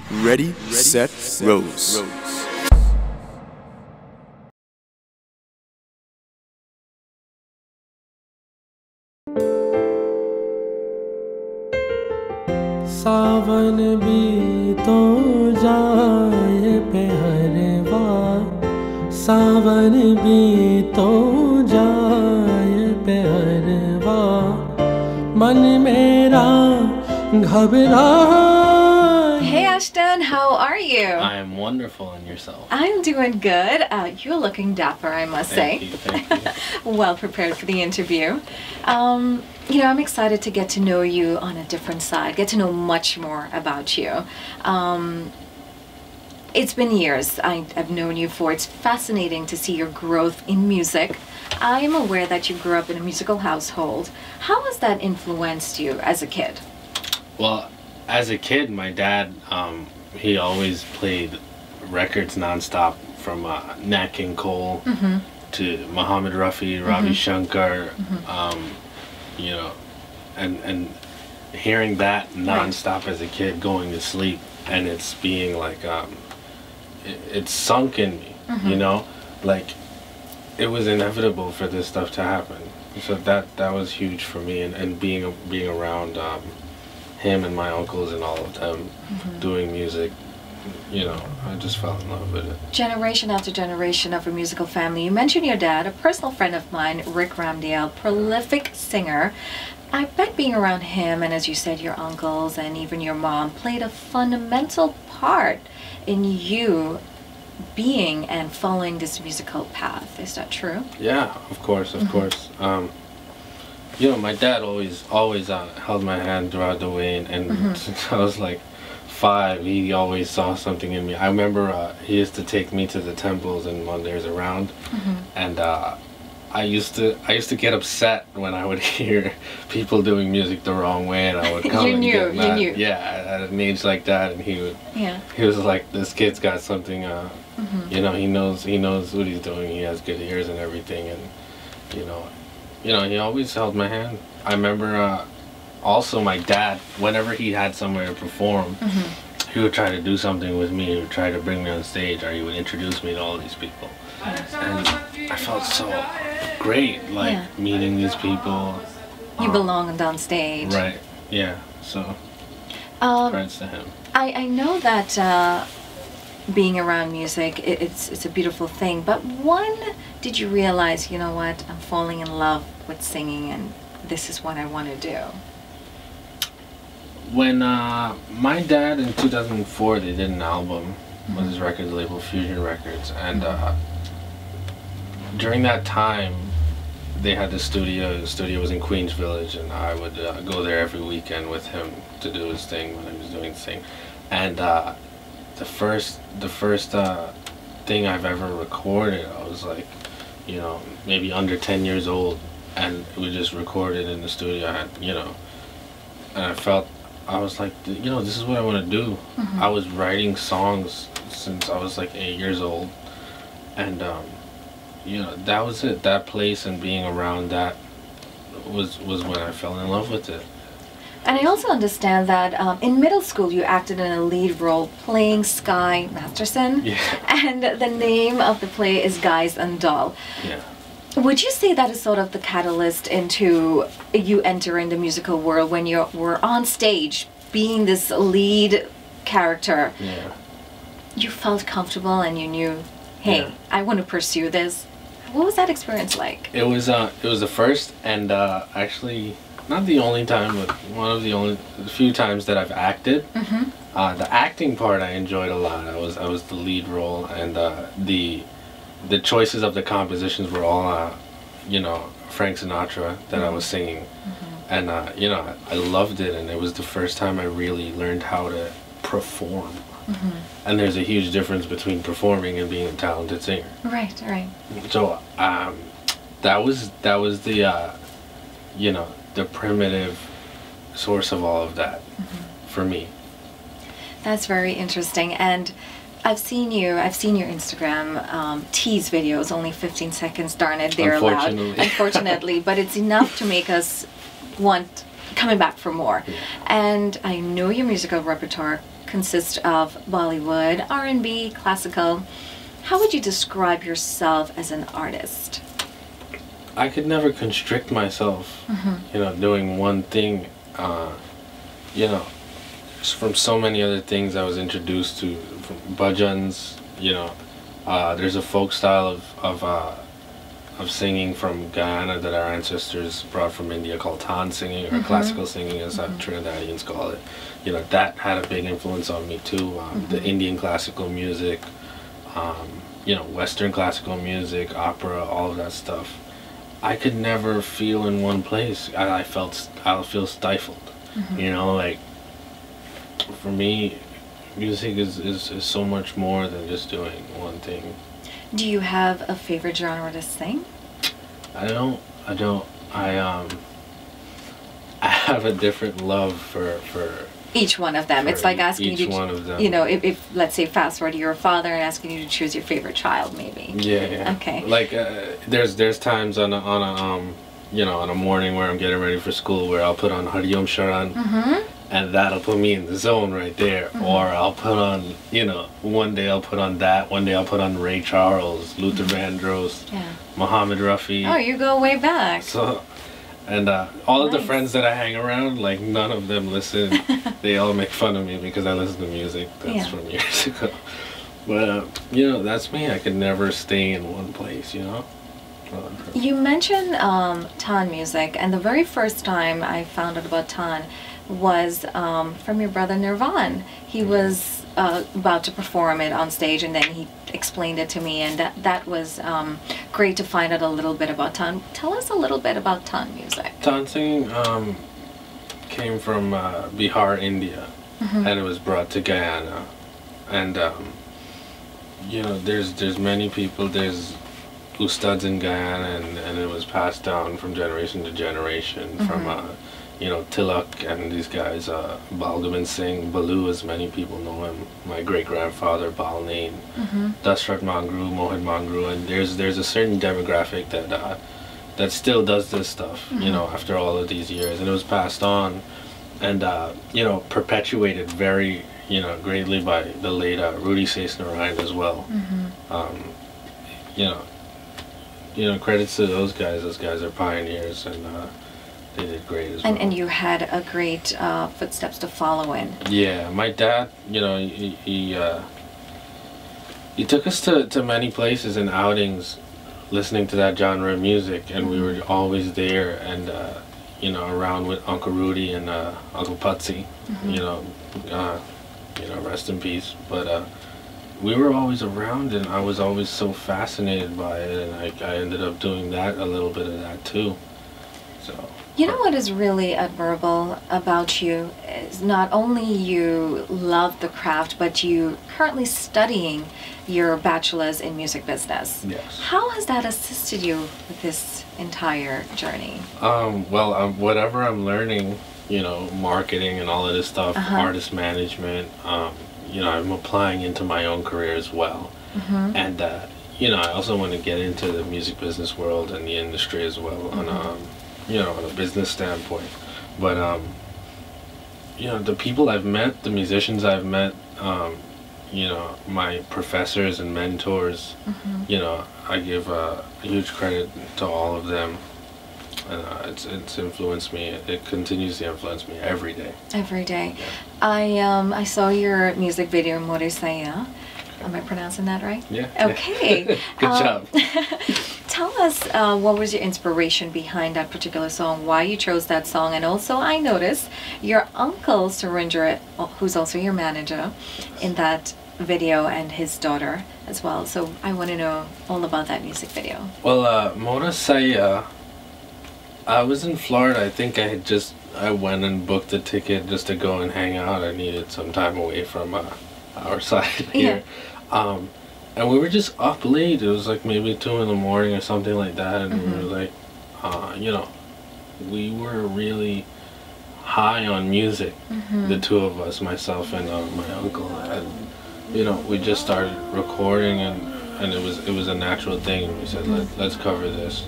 Ready, set, rose. सावन भी तो जाए पहरवा, सावन भी तो जाए पहरवा, मन मेरा घबरा. Hey Ashton, how are you? I am wonderful, and yourself? I'm doing good. You're looking dapper, I must say. Thank you. Well prepared for the interview. You know, I'm excited to get to know you on a different side, get to know much more about you. It's been years I've known you for. It's fascinating to see your growth in music. I am aware that you grew up in a musical household. How has that influenced you as a kid? Well, as a kid, my dad, he always played records nonstop, from Nat King Cole to Muhammad Rafi, Ravi Shankar, you know, and hearing that nonstop as a kid, going to sleep, and it's being like, it's sunk in me, you know, like it was inevitable for this stuff to happen. So that was huge for me, and being around him and my uncles and all of them doing music, you know, I just fell in love with it. Generation after generation of a musical family. You mentioned your dad, a personal friend of mine, Rick Ramdehal, prolific singer. I bet being around him, and as you said, your uncles and even your mom, played a fundamental part in you being and following this musical path. Is that true? Yeah, of course, of course. You know, my dad always held my hand throughout the way, and since I was like 5, he always saw something in me. I remember he used to take me to the temples and when there's around, and I used to get upset when I would hear people doing music the wrong way, and I would come and get mad. You knew. Yeah, at an age like that, and he was like, this kid's got something, you know, he knows what he's doing, he has good ears and everything, and you know, he always held my hand. I remember also my dad, whenever he had somewhere to perform, he would try to do something with me. He would try to bring me on stage, or he would introduce me to all these people. And I felt so great, like meeting these people. You belonged on stage. Right, yeah, so credits to him. I know that being around music, it's a beautiful thing, but when did you realize, you know what, I'm falling in love with singing and this is what I want to do? When my dad in 2004, they did an album with his record label Fusion Records, and during that time they had the studio. The studio was in Queens Village, and I would go there every weekend with him to do his thing when he was doing his thing. And the first thing I've ever recorded, I was like, you know, maybe under 10 years old, and we just recorded in the studio. I had, you know, and I was like, you know, this is what I want to do. I was writing songs since I was like 8 years old, and you know, that was it. That place and being around that was when I fell in love with it. And I also understand that in middle school you acted in a lead role playing Sky Masterson. Yeah. And the name of the play is Guys and Doll. Yeah. Would you say that is sort of the catalyst into you entering the musical world when you were on stage being this lead character? Yeah. You felt comfortable and you knew, hey, I want to pursue this. What was that experience like? It was the first and actually not the only time, but one of the few times that I've acted. The acting part I enjoyed a lot. I was the lead role, and the choices of the compositions were all, you know, Frank Sinatra that I was singing, and you know, I loved it, and it was the first time I really learned how to perform. And there's a huge difference between performing and being a talented singer. Right, right. So that was the you know, the primitive source of all of that for me. That's very interesting. And I've seen your Instagram tease videos, only 15 seconds, darn it, they're allowed. Unfortunately, but it's enough to make us want coming back for more. And I know your musical repertoire consists of Bollywood, R&B, classical. How would you describe yourself as an artist? I could never constrict myself, you know, doing one thing. You know, from so many other things I was introduced to, from bhajans, you know. There's a folk style of singing from Guyana that our ancestors brought from India called Tan singing, or classical singing as Trinidadians call it. You know, that had a big influence on me too. The Indian classical music, you know, Western classical music, opera, all of that stuff. I could never feel in one place. I'll feel stifled. You know, like, for me, music is so much more than just doing one thing. Do you have a favorite genre to sing? I don't. I have a different love for each one of them. It's like asking you each one of them. You know, if let's say fast forward, you're a father and asking you to choose your favorite child, maybe. Yeah. Okay. Like there's times on a you know, on a morning where I'm getting ready for school where I'll put on Hari Om Sharan, and that'll put me in the zone right there. Or I'll put on, you know, one day I'll put on that, one day I'll put on Ray Charles, Luther Vandross, Muhammad Rafi. Oh, you go way back. So, and all of the friends that I hang around, like, none of them listen. They all make fun of me because I listen to music that's from years ago. But, you know, that's me. I could never stay in one place, you know? You mentioned Tan music, and the very first time I found out about Tan was from your brother Nirvan. He was about to perform it on stage, and then he explained it to me, and that was great to find out a little bit about Tan. Tell us a little bit about Tan music. Tan singing came from Bihar, India, and it was brought to Guyana. And you know, there's many people. There's ustads in Guyana, and it was passed down from generation to generation, from you know, Tilak and these guys, Balgobin Singh, Balu, as many people know him, my great-grandfather, Balnain, Dasrat Mangru, Mohit Mangru, and there's a certain demographic that still does this stuff, you know, after all of these years, and it was passed on, and you know, perpetuated very, you know, greatly by the late Rudy Saisnarine as well. You know, credits to those guys. Those guys are pioneers, and they did great as well. And you had a great footsteps to follow in. Yeah, my dad, you know, he took us to many places and outings, listening to that genre of music, and we were always there, and you know, around with Uncle Rudy and Uncle Putsy, you know, rest in peace. But we were always around, and I was always so fascinated by it, and I ended up doing that, a little bit of that too. So. You know what is really admirable about you is not only you love the craft, but you currently studying your bachelor's in music business. Yes. How has that assisted you with this entire journey? Well, whatever I'm learning, you know, marketing and all of this stuff, artist management, you know, I'm applying into my own career as well. And, you know, I also want to get into the music business world and the industry as well, on, you know, on a business standpoint. But, you know, the people I've met, the musicians I've met, you know, my professors and mentors, you know, I give huge credit to all of them. And it's influenced me. It continues to influence me every day. Every day. Yeah. I saw your music video, More Saya. Am I pronouncing that right? Yeah. Okay. Good job. Tell us what was your inspiration behind that particular song, why you chose that song, and also I noticed your uncle Surinder, who's also your manager, in that video, and his daughter as well. So I want to know all about that music video. Well, More Saya, I was in Florida. I think I went and booked a ticket just to go and hang out. I needed some time away from our side here. And we were just up late. It was like maybe 2 in the morning or something like that. And we were like, you know, we were really high on music, the two of us, myself and my uncle. And, you know, we just started recording, and it was a natural thing. And we said, let's cover this.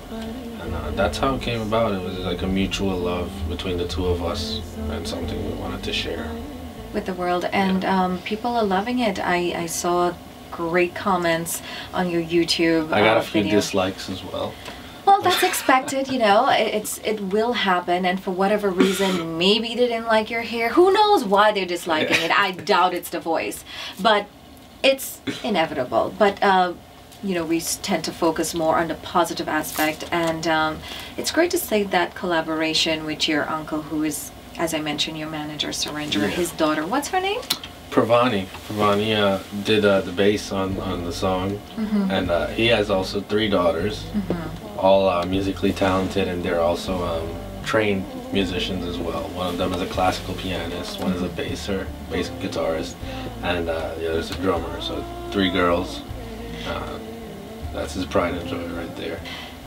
And that's how it came about. It was like a mutual love between the two of us, and something we wanted to share. with the world, and people are loving it. I saw great comments on your YouTube. I got a few video. dislikes as well. Well, that's expected, you know. It will happen, and for whatever reason, maybe they didn't like your hair. Who knows why they're disliking it? I doubt it's the voice, but it's inevitable. But you know, we tend to focus more on the positive aspect, and it's great to see that collaboration with your uncle, who is, as I mentioned, your manager, Surrender, his daughter. What's her name? Pravani did the bass on the song, and he has also 3 daughters, all musically talented, and they're also trained musicians as well. One of them is a classical pianist, one is a bass guitarist, and the other is a drummer. So 3 girls. That's his pride and joy right there.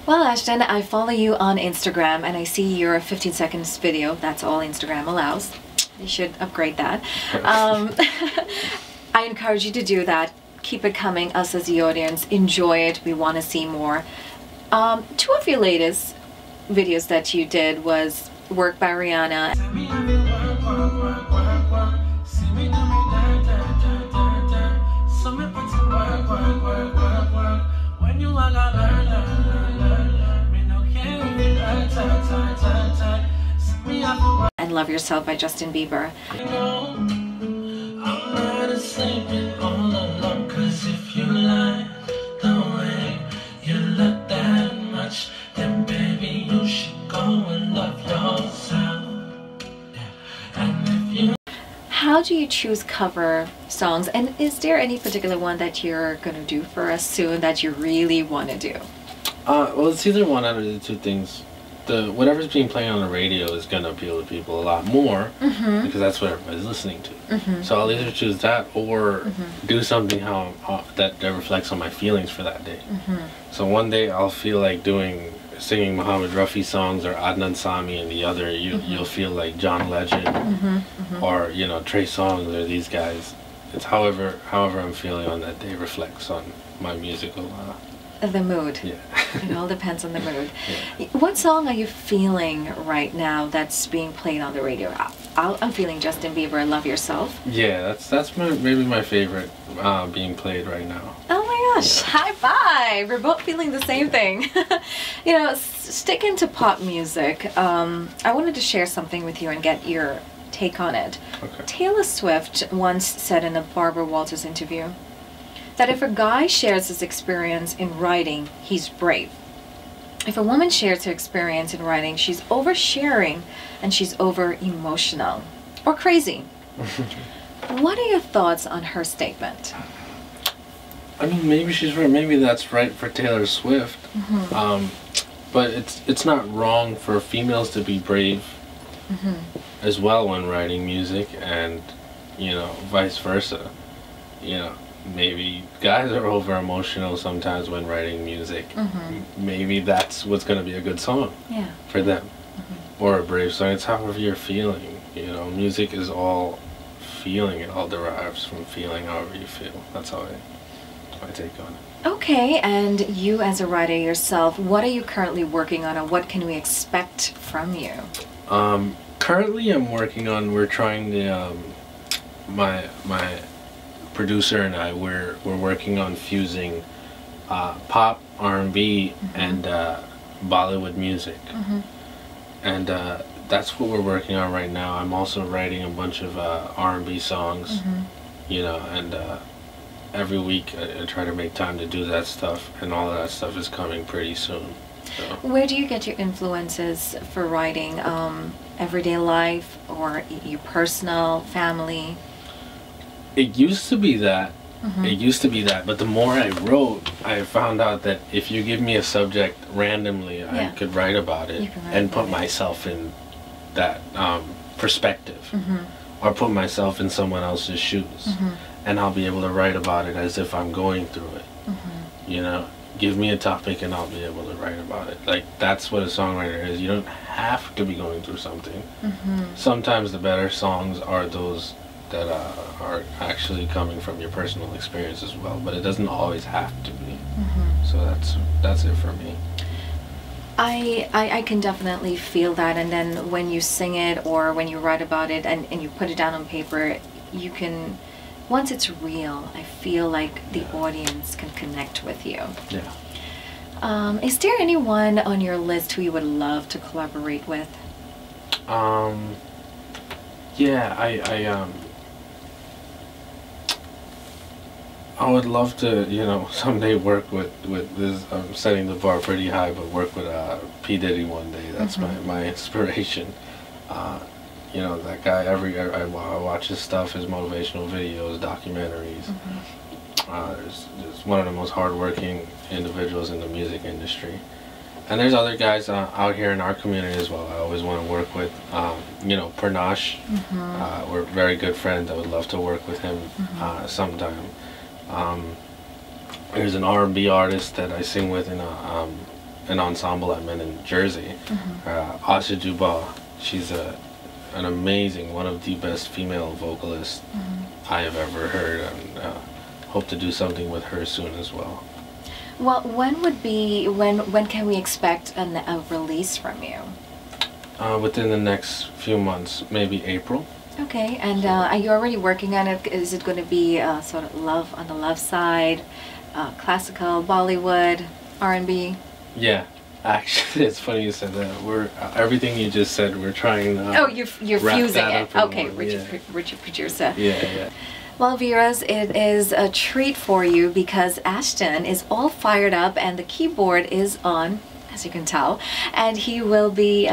Well, Ashton, I follow you on Instagram, and I see your 15 seconds video. That's all Instagram allows. You should upgrade that. I encourage you to do that. Keep it coming. Us as the audience, enjoy it. We want to see more. 2 of your latest videos that you did was Work by Rihanna. And Love Yourself by Justin Bieber. How do you choose cover songs, and is there any particular one that you're going to do for us soon that you really want to do? Well, it's either one out of the 2 things. Whatever's being played on the radio is going to appeal to people a lot more, because that's what everybody's listening to. So I'll either choose that or do something that reflects on my feelings for that day. So one day I'll feel like singing Muhammad Rafi songs, or Adnan Sami, and the other you'll feel like John Legend, or you know, Trey Songz, or these guys. It's however I'm feeling on that day reflects on my musical the mood. Yeah. It all depends on the mood. Yeah. What song are you feeling right now that's being played on the radio? I'm feeling Justin Bieber, Love Yourself. Yeah, that's maybe my favorite being played right now. Oh my gosh, Yeah. High five! We're both feeling the same thing. You know, sticking to pop music, I wanted to share something with you and get your take on it. Okay. Taylor Swift once said in a Barbara Walters interview that if a guy shares his experience in writing, he's brave. If a woman shares her experience in writing, she's oversharing and she's over-emotional or crazy. What are your thoughts on her statement? I mean, maybe she's right. Maybe that's right for Taylor Swift. But it's not wrong for females to be brave as well when writing music, and you know, vice versa. You know, maybe guys are over emotional sometimes when writing music. Maybe that's what's going to be a good song for them, or a brave song. It's however you're feeling. You know, music is all feeling. It all derives from feeling however you feel. That's how my take on it. Okay, and you as a writer yourself, what are you currently working on, and what can we expect from you? Currently I'm working on, we're trying to, my producer and I, we're working on fusing pop, R&B, and Bollywood music. And that's what we're working on right now. I'm also writing a bunch of R&B songs, you know, and every week I try to make time to do that stuff, and all of that stuff is coming pretty soon. So. Where do you get your influences for writing? Everyday life, or your personal, family? It used to be that. It used to be that, but the more I wrote, I found out that if you give me a subject randomly, I could write about it and put myself in that perspective, or put myself in someone else's shoes, and I'll be able to write about it as if I'm going through it. You know, give me a topic and I'll be able to write about it. Like, that's what a songwriter is. You don't have to be going through something. Sometimes the better songs are those that are actually coming from your personal experience as well, but it doesn't always have to be. So that's it for me. I can definitely feel that, and then when you sing it or when you write about it and you put it down on paper, you can, once it's real, I feel like the audience can connect with you. Yeah. Is there anyone on your list who you would love to collaborate with? Yeah, I would love to, you know, someday work with this. I'm setting the bar pretty high, but work with P. Diddy one day. That's my inspiration. You know, that guy. I watch his stuff, his motivational videos, documentaries. There's one of the most hardworking individuals in the music industry. And there's other guys out here in our community as well. I always want to work with, you know, Pernash. We're very good friends. I would love to work with him sometime. There's an R&B artist that I sing with in an ensemble I'm in Jersey. Asha Juba. She's an amazing, one of the best female vocalists I have ever heard, and hope to do something with her soon as well. Well, when can we expect a release from you? Within the next few months, maybe April. Okay, and are you already working on it? Is it going to be sort of love on the love side, classical, Bollywood, R&B? Yeah, actually, it's funny you said that. We're everything you just said. We're trying. Oh, you're fusing it. Okay, Richard producer. Yeah. Well, Viras, it is a treat for you because Ashton is all fired up and the keyboard is on, as you can tell, and he will be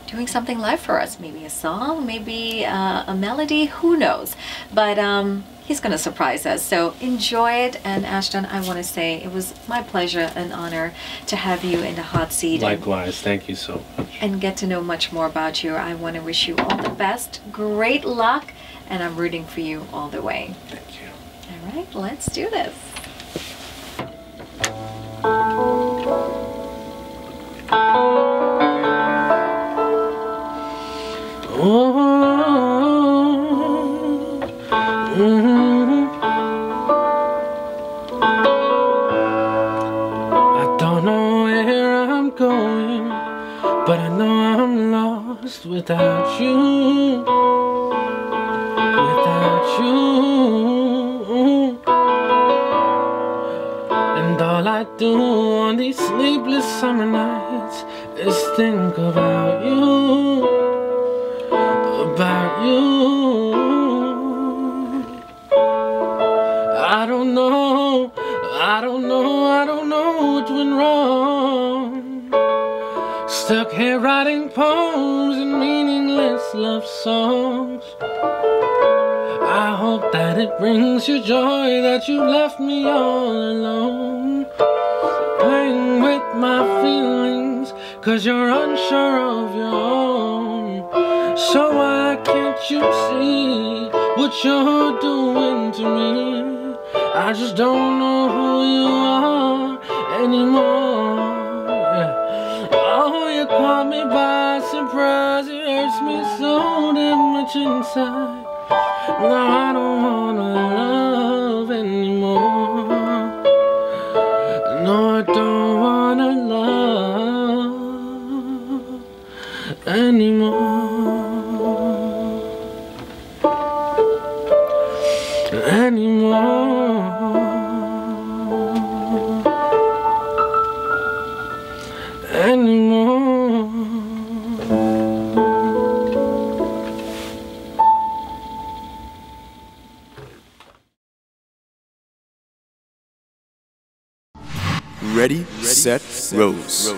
doing something live for us. Maybe a song, maybe a melody, who knows? But he's going to surprise us. So enjoy it. And Ashton, I want to say it was my pleasure and honor to have you in the hot seat. Likewise, thank you so much. And get to know much more about you. I want to wish you all the best, great luck, and I'm rooting for you all the way. Thank you. All right, let's do this. I don't know where I'm going, but I know I'm lost without you. Without you. And all I do on these sleepless summer nights is think about you. About you. I don't know what went wrong. Stuck here writing poems and meaningless love songs. I hope that it brings you joy that you left me all alone, playing with my feelings, 'cause you're unsure of your own. So why can't you see what you're doing to me? I just don't know who you are anymore. Oh, you caught me by surprise. It hurts me so damn much inside. Now I don't wanna love anymore. No, I don't wanna love anymore. Ready, set, rose.